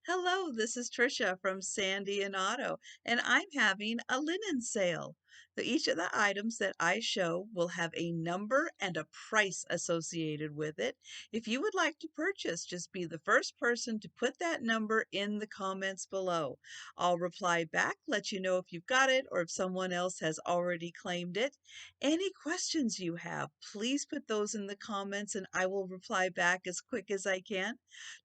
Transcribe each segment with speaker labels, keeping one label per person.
Speaker 1: Hello, this is Trisha from Sandy and Otto, and I'm having a linen sale. So each of the items that I show will have a number and a price associated with it. If you would like to purchase, just be the first person to put that number in the comments below. I'll reply back, let you know if you've got it or if someone else has already claimed it. Any questions you have, please put those in the comments and I will reply back as quick as I can.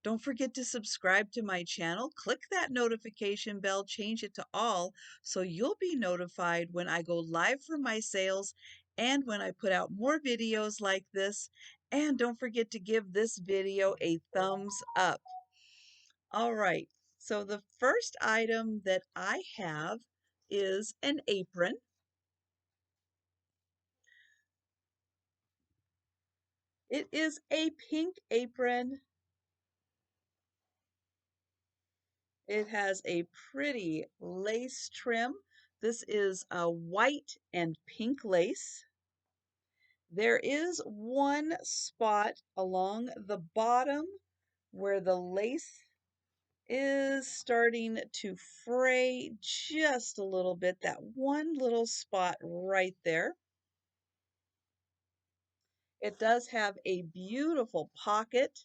Speaker 1: Don't forget to subscribe to my channel. Click that notification bell, change it to all, so you'll be notified when I go live for my sales and when I put out more videos like this. And don't forget to give this video a thumbs up. All right, so the first item that I have is an apron. It is a pink apron. It has a pretty lace trim. This is a white and pink lace. There is one spot along the bottom where the lace is starting to fray just a little bit. That one little spot right there. It does have a beautiful pocket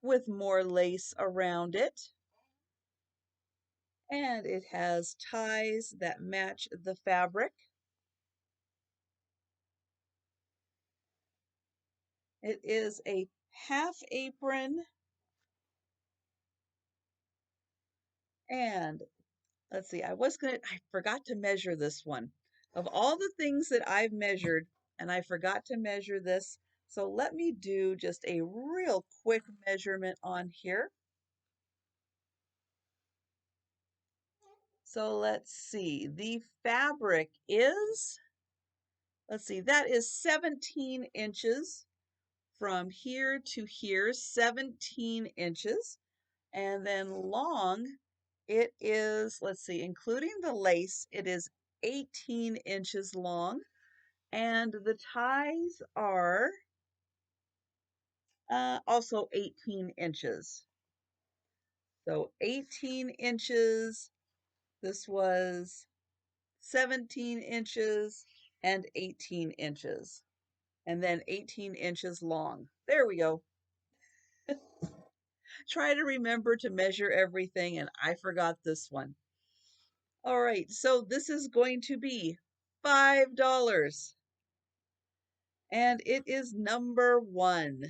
Speaker 1: with more lace around it. And it has ties that match the fabric. It is a half apron, and let's see, I forgot to measure this one. Of all the things that I've measured, and I forgot to measure this, so let me do just a real quick measurement on here. So let's see, the fabric is, let's see, that is 17 inches from here to here, 17 inches. And then long, it is, let's see, including the lace, it is 18 inches long. And the ties are also 18 inches. So 18 inches, this was 17 inches and 18 inches. And then 18 inches long. There we go. Try to remember to measure everything, and I forgot this one. All right, so this is going to be $5. And it is number 1.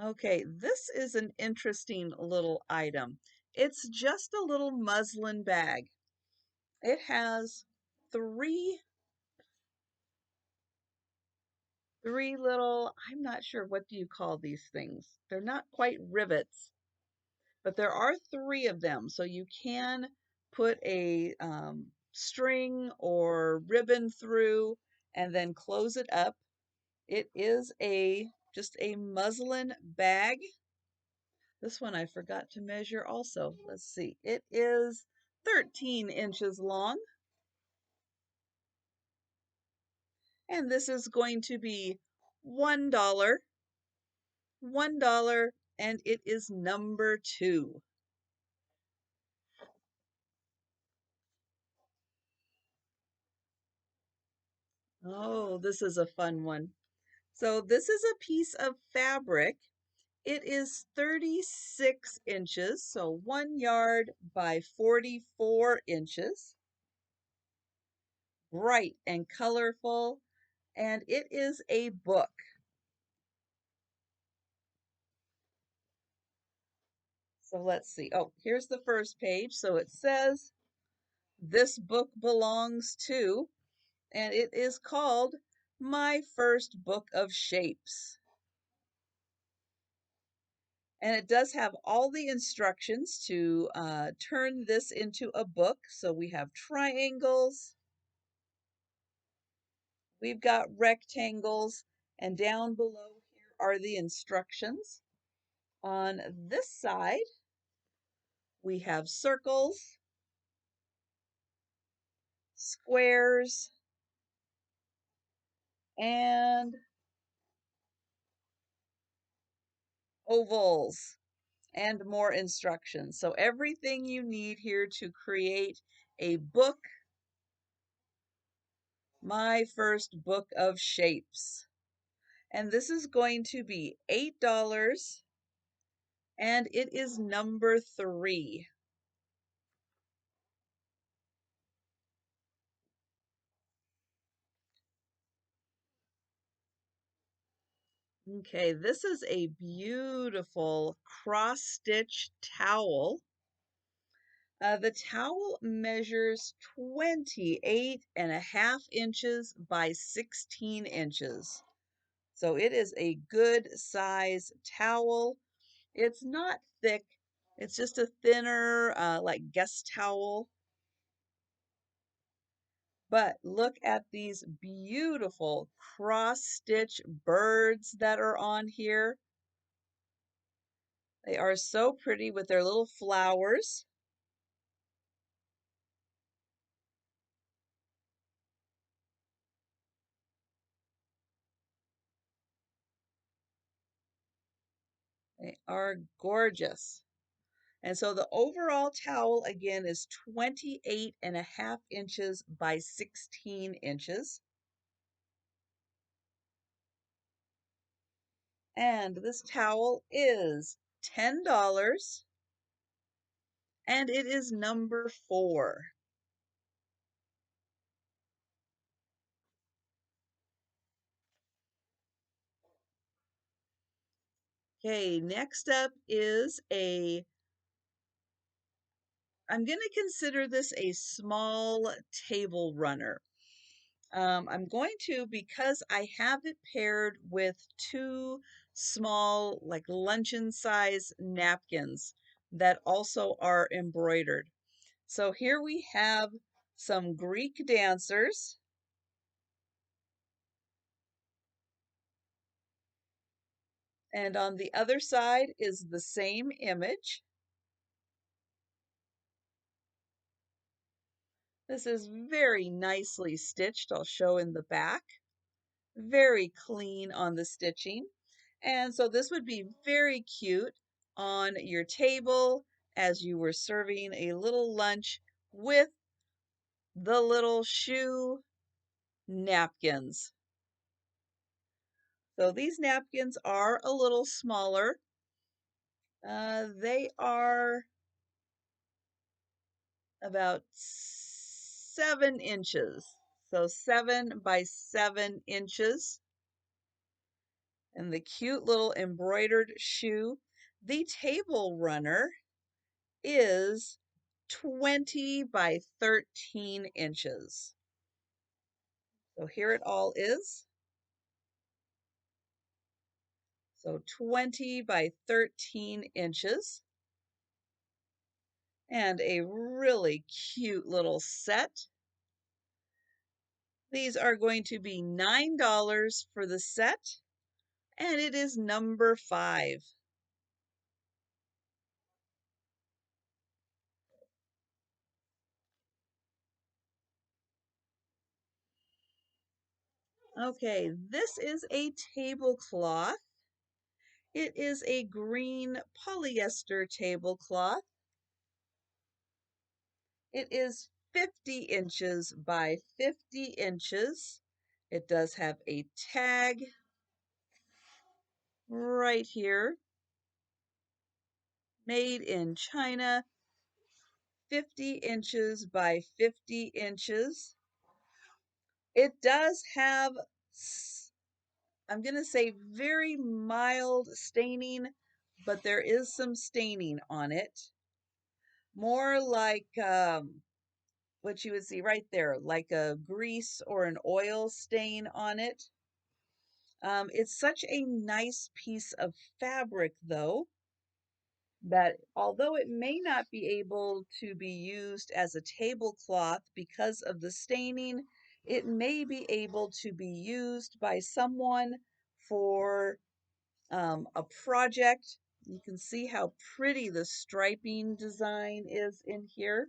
Speaker 1: Okay, this is an interesting little item. It's just a little muslin bag. It has three little, I'm not sure, what do you call these things? They're not quite rivets, but there are 3 of them. So you can put a string or ribbon through and then close it up. It is just a muslin bag. This one I forgot to measure also. Let's see. It is 13 inches long. And this is going to be $1. $1, and it is number 2. Oh, this is a fun one. So this is a piece of fabric. It is 36 inches, so 1 yard by 44 inches. Bright and colorful, and it is a book. So let's see. Oh, here's the first page. So it says, "This book belongs to," and it is called "My First Book of Shapes." And it does have all the instructions to turn this into a book. So we have triangles, we've got rectangles, and down below here are the instructions. On this side, we have circles, squares, and ovals and more instructions. So everything you need here to create a book, my first book of shapes. And this is going to be $8 and it is number 3. Okay, this is a beautiful cross-stitch towel. The towel measures 28.5 inches by 16 inches. So it is a good size towel. It's not thick. It's just a thinner, like guest towel. But look at these beautiful cross-stitch birds that are on here. They are so pretty with their little flowers. They are gorgeous. And so the overall towel again is 28.5 inches by 16 inches. And this towel is $10 and it is number 4. Okay, next up is I'm going to consider this a small table runner. I'm going to, because I have it paired with 2 small, like luncheon size napkins that also are embroidered. So here we have some Greek dancers. And on the other side is the same image. This is very nicely stitched. I'll show in the back. Very clean on the stitching. And so this would be very cute on your table as you were serving a little lunch with the little shoe napkins. So these napkins are a little smaller. They are about 7 inches. So 7 by 7 inches. And the cute little embroidered shoe. The table runner is 20 by 13 inches. So here it all is. So 20 by 13 inches. And a really cute little set. These are going to be $9 for the set, and it is number 5. Okay, this is a tablecloth. It is a green polyester tablecloth. It is 50 inches by 50 inches. It does have a tag right here. Made in China, 50 inches by 50 inches. It does have, I'm going to say, very mild staining, but there is some staining on it. More like what you would see right there, like a grease or an oil stain on it. It's such a nice piece of fabric, though, that although it may not be able to be used as a tablecloth because of the staining, it may be able to be used by someone for a project. You can see how pretty the striping design is in here.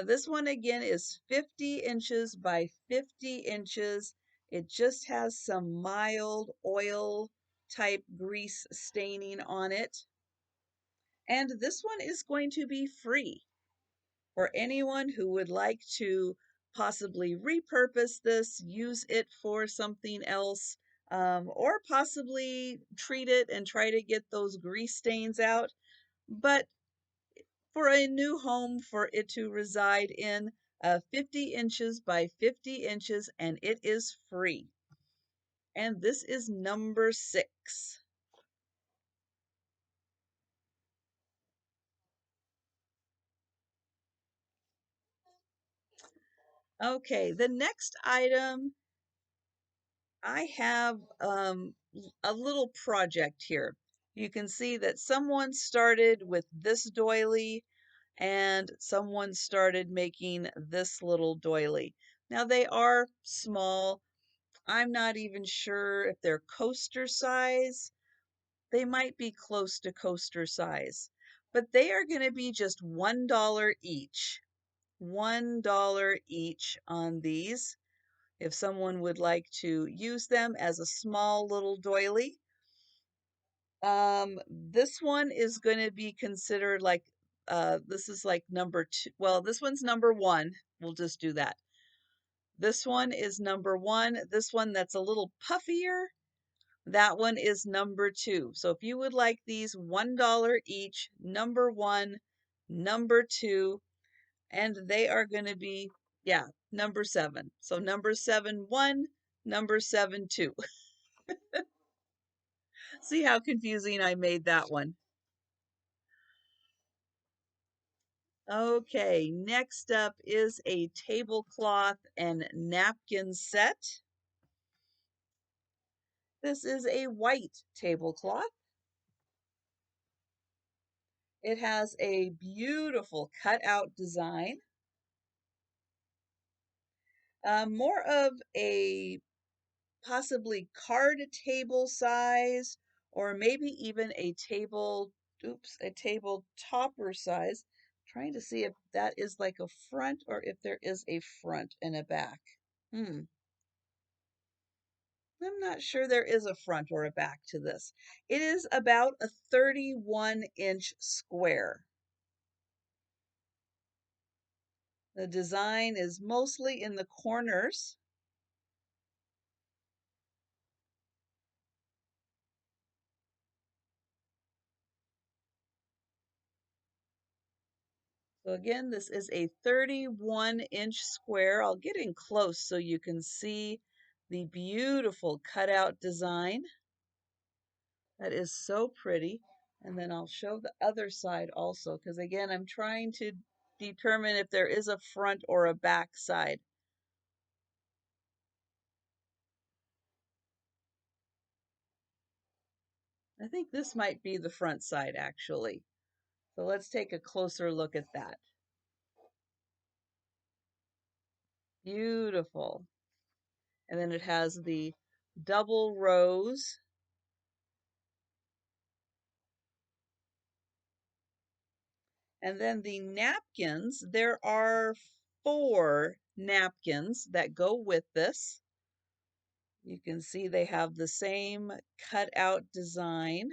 Speaker 1: This one again is 50 inches by 50 inches. It just has some mild oil type grease staining on it. And this one is going to be free for anyone who would like to possibly repurpose this, use it for something else, or possibly treat it and try to get those grease stains out. But for a new home for it to reside in, 50 inches by 50 inches, and it is free. And this is number 6. Okay, the next item, I have a little project here. You can see that someone started with this doily and someone started making this little doily. Now they are small. I'm not even sure if they're coaster size. They might be close to coaster size, but they are going to be just $1 each. $1 each on these. If someone would like to use them as a small little doily. This one is going to be considered like, this is like number 2. Well, this one's number 1. We'll just do that. This one is number 1. This one that's a little puffier, that one is number 2. So if you would like these, $1 each, number 1, number 2, and they are going to be, yeah, number 7. So number 7, 1, number 7, 2. See how confusing I made that one. Okay, next up is a tablecloth and napkin set. This is a white tablecloth. It has a beautiful cutout design. More of a possibly card table size, or maybe even a table topper size. Trying to see if that is like a front or if there is a front and a back. I'm not sure there is a front or a back to this. It is about a 31-inch square. The design is mostly in the corners. So again, this is a 31-inch square. I'll get in close so you can see the beautiful cutout design. That is so pretty. And then I'll show the other side also, because again, I'm trying to determine if there is a front or a back side. I think this might be the front side actually. So let's take a closer look at that. Beautiful. And then it has the double rows. And then the napkins, there are 4 napkins that go with this. You can see they have the same cutout design.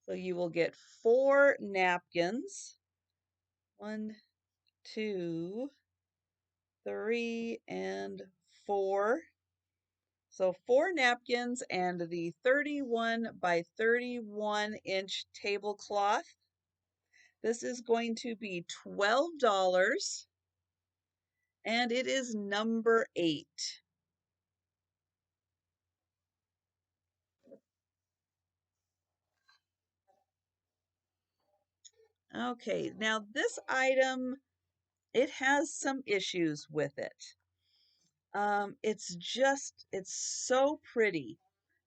Speaker 1: So you will get 4 napkins. 1, 2, 3, and 4. So 4 napkins and the 31 by 31-inch tablecloth. This is going to be $12, and it is number 8. Okay, now this item, it has some issues with it. It's so pretty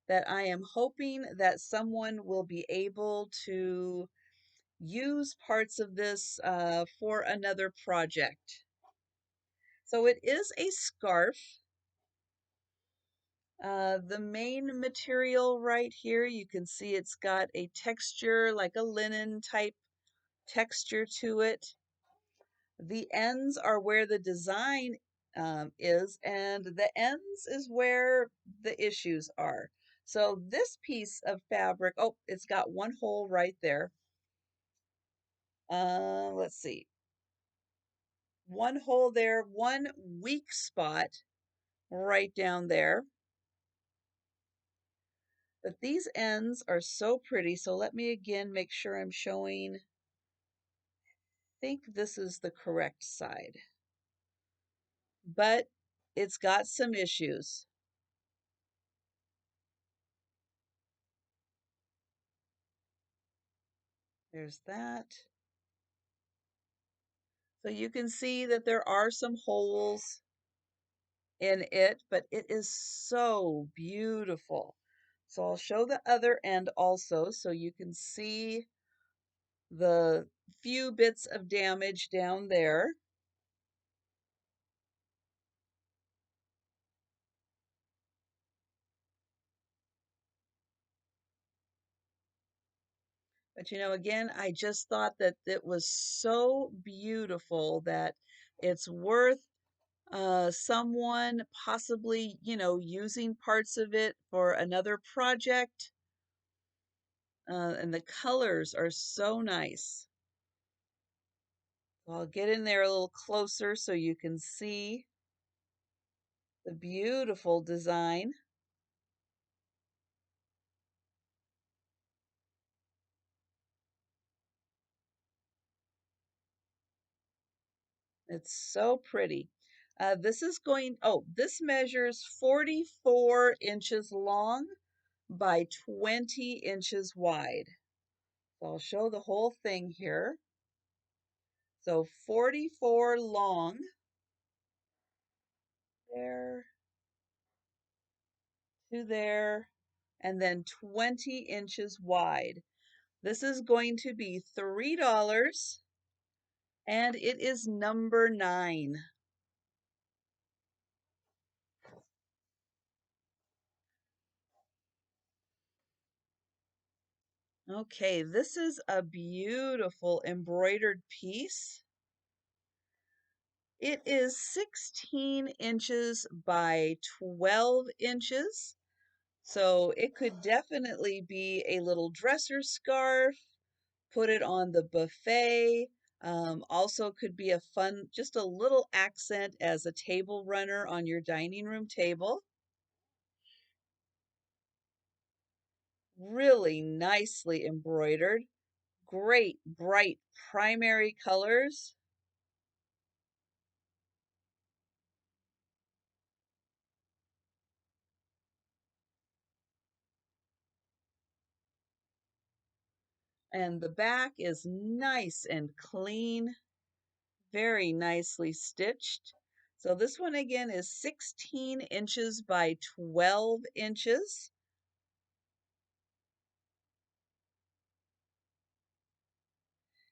Speaker 1: that I am hoping that someone will be able to use parts of this for another project. So it is a scarf. The main material right here, you can see it's got a texture like a linen type texture to it. The ends are where the design is, and the ends is where the issues are. So this piece of fabric, oh, it's got one hole right there. Let's see. One hole there, one weak spot right down there. But these ends are so pretty. So let me again make sure I'm showing. I think this is the correct side. But it's got some issues. There's that. So you can see that there are some holes in it, but it is so beautiful. So I'll show the other end also so you can see the few bits of damage down there. But again, I just thought that it was so beautiful that it's worth someone possibly, using parts of it for another project. And the colors are so nice. So I'll get in there a little closer so you can see the beautiful design. It's so pretty. This measures 44 inches long by 20 inches wide. So I'll show the whole thing here. So 44 long there to there, and then 20 inches wide. This is going to be $3, and it is number 9. Okay, this is a beautiful embroidered piece. It is 16 inches by 12 inches. So it could definitely be a little dresser scarf, put it on the buffet. Also could be a fun, just a little accent as a table runner on your dining room table. Really nicely embroidered. Great bright primary colors. And the back is nice and clean, very nicely stitched. So this one again is 16 inches by 12 inches.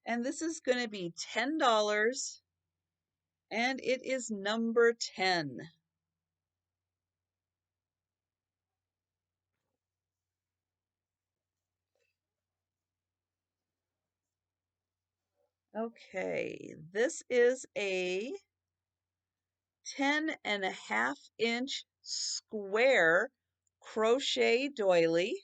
Speaker 1: And this is going to be $10, and it is number 10. Okay, this is a 10.5-inch square crochet doily.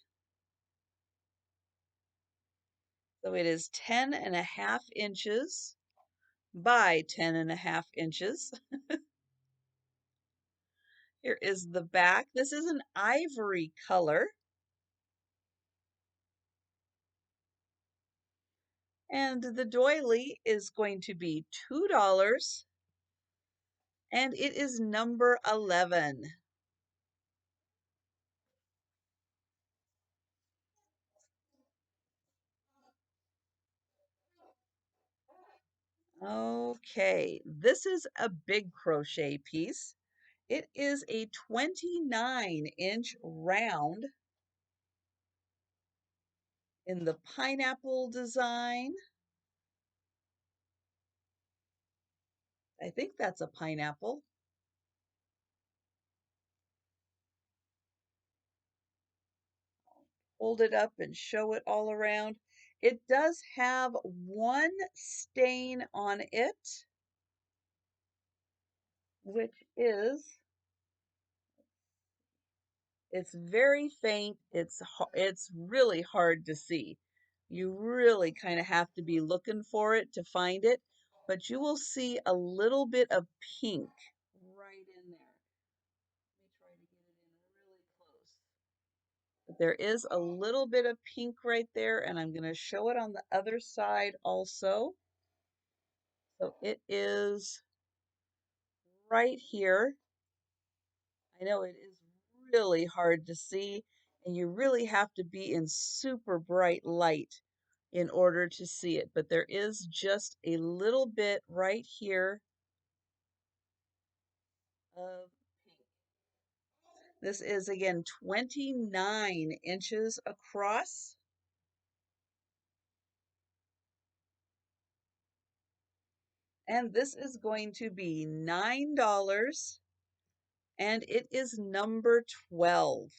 Speaker 1: So it is 10.5 inches by 10.5 inches. Here is the back. This is an ivory color. And the doily is going to be $2, and it is number 11. Okay, this is a big crochet piece. It is a 29-inch round in the pineapple design. I think that's a pineapple. Hold it up and show it all around. It does have one stain on it. which is, it's very faint. It's really hard to see. You really kind of have to be looking for it to find it, but you will see a little bit of pink right in there. Let me try to get it in really close. But there is a little bit of pink right there, and I'm going to show it on the other side also. So it is right here. I know it is really hard to see, and you really have to be in super bright light in order to see it, but there is just a little bit right here of pink. This is again 29 inches across. And this is going to be $9, and it is number 12.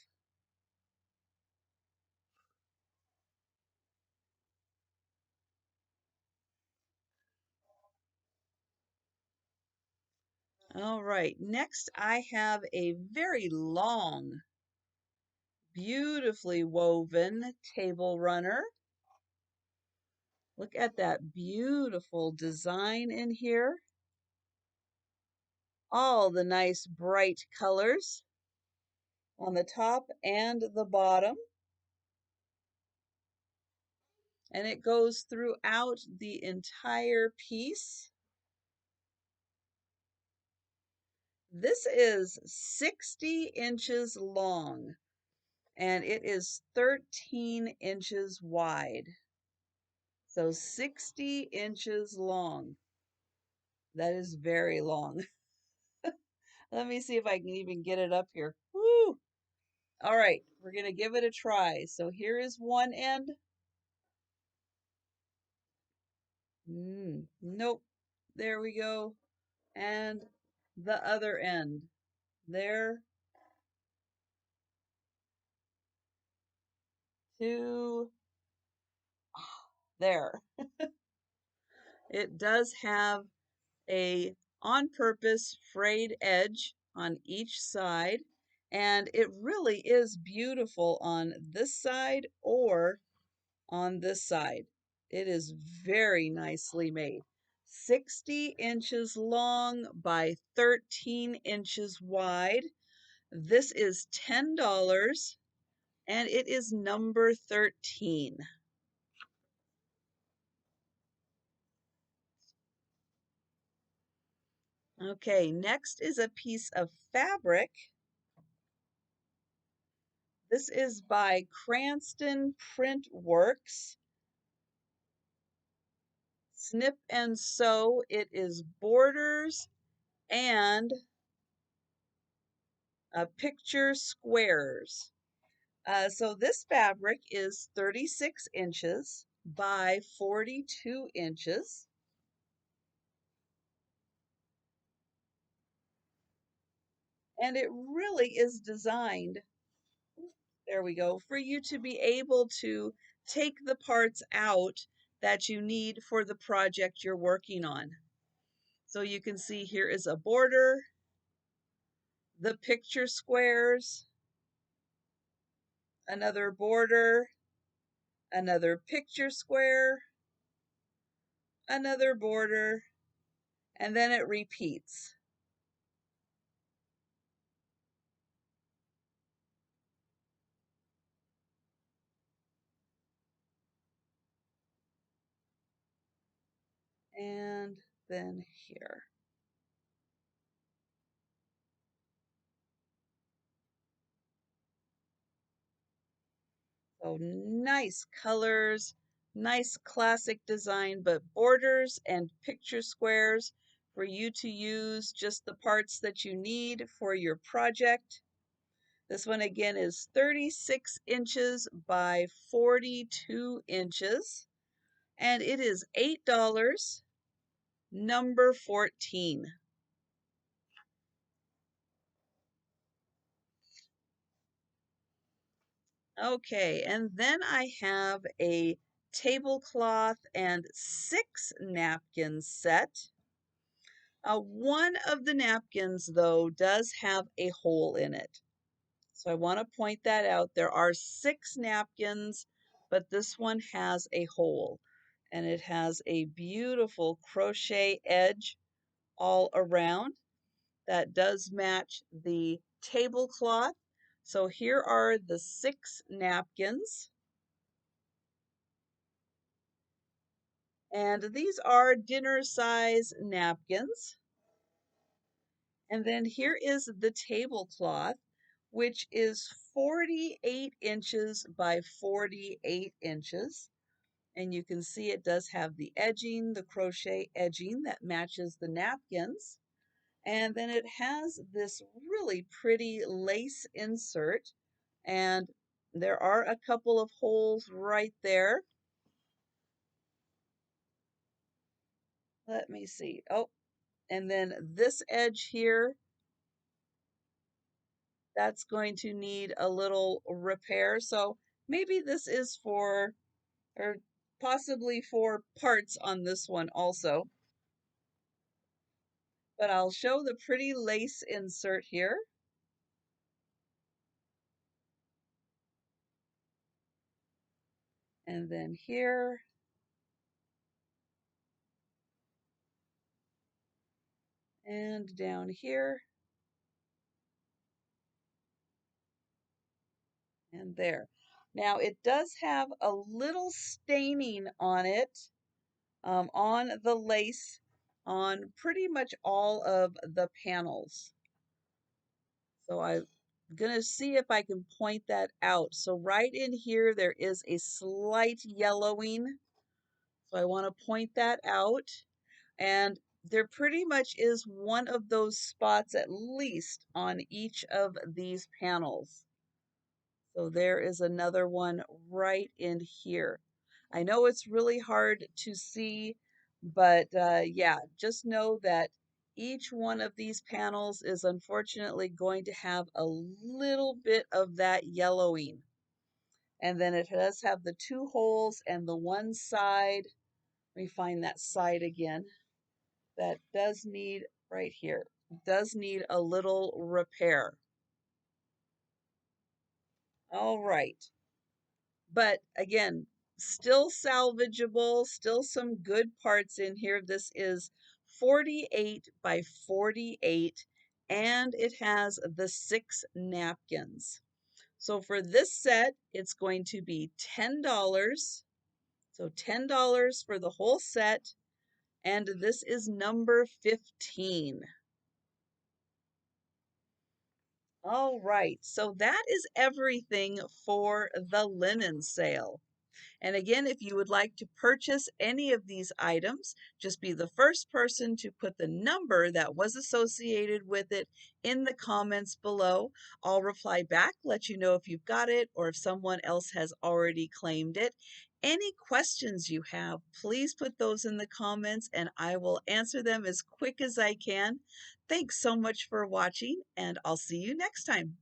Speaker 1: All right, next I have a very long, beautifully woven table runner. Look at that beautiful design in here. All the nice bright colors on the top and the bottom. And it goes throughout the entire piece. This is 60 inches long and it is 13 inches wide. So 60 inches long. That is very long. Let me see if I can even get it up here. Woo! All right, we're going to give it a try. So here is one end. Nope. There we go. And the other end. There. Two. There. It does have a on-purpose frayed edge on each side, and it really is beautiful on this side or on this side. It is very nicely made. 60 inches long by 13 inches wide. This is $10 and it is number 13. Okay, next is a piece of fabric. This is by Cranston Print Works. Snip and Sew. It is borders and picture squares. So this fabric is 36 inches by 42 inches. And it really is designed, there we go, for you to be able to take the parts out that you need for the project you're working on. So you can see here is a border, the picture squares, another border, another picture square, another border, and then it repeats. And then here. So nice colors, nice classic design, but borders and picture squares for you to use just the parts that you need for your project. This one again is 36 inches by 42 inches, and it is $8, number 14. Okay, and then I have a tablecloth and 6 napkin set. One of the napkins, though, does have a hole in it. So I want to point that out. There are 6 napkins, but this one has a hole. And it has a beautiful crochet edge all around that does match the tablecloth. So here are the 6 napkins. And these are dinner size napkins. And then here is the tablecloth, which is 48 inches by 48 inches. And you can see it does have the edging, the crochet edging that matches the napkins. And then it has this really pretty lace insert. And there are a couple of holes right there. Let me see. Oh, and then this edge here, that's going to need a little repair. So maybe this is for, or possibly for parts on this one also. But I'll show the pretty lace insert here. And then here. And down here. And there. Now it does have a little staining on it, on the lace, on pretty much all of the panels. So I'm going to see if I can point that out. So right in here, there is a slight yellowing. So I want to point that out. And there pretty much is one of those spots at least on each of these panels. So there is another one right in here. I know it's really hard to see, but yeah, just know that each one of these panels is unfortunately going to have a little bit of that yellowing. And then it does have the 2 holes and the one side. Let me find that side again. That does need, right here, does need a little repair. All right. But again, still salvageable, still some good parts in here. This is 48 by 48, and it has the 6 napkins. So for this set, it's going to be $10. So $10 for the whole set, and this is number 15. All right, so that is everything for the linen sale. And again, if you would like to purchase any of these items, just be the first person to put the number that was associated with it in the comments below. I'll reply back, let you know if you've got it or if someone else has already claimed it. Any questions you have, please put those in the comments and I will answer them as quick as I can. Thanks so much for watching, and I'll see you next time.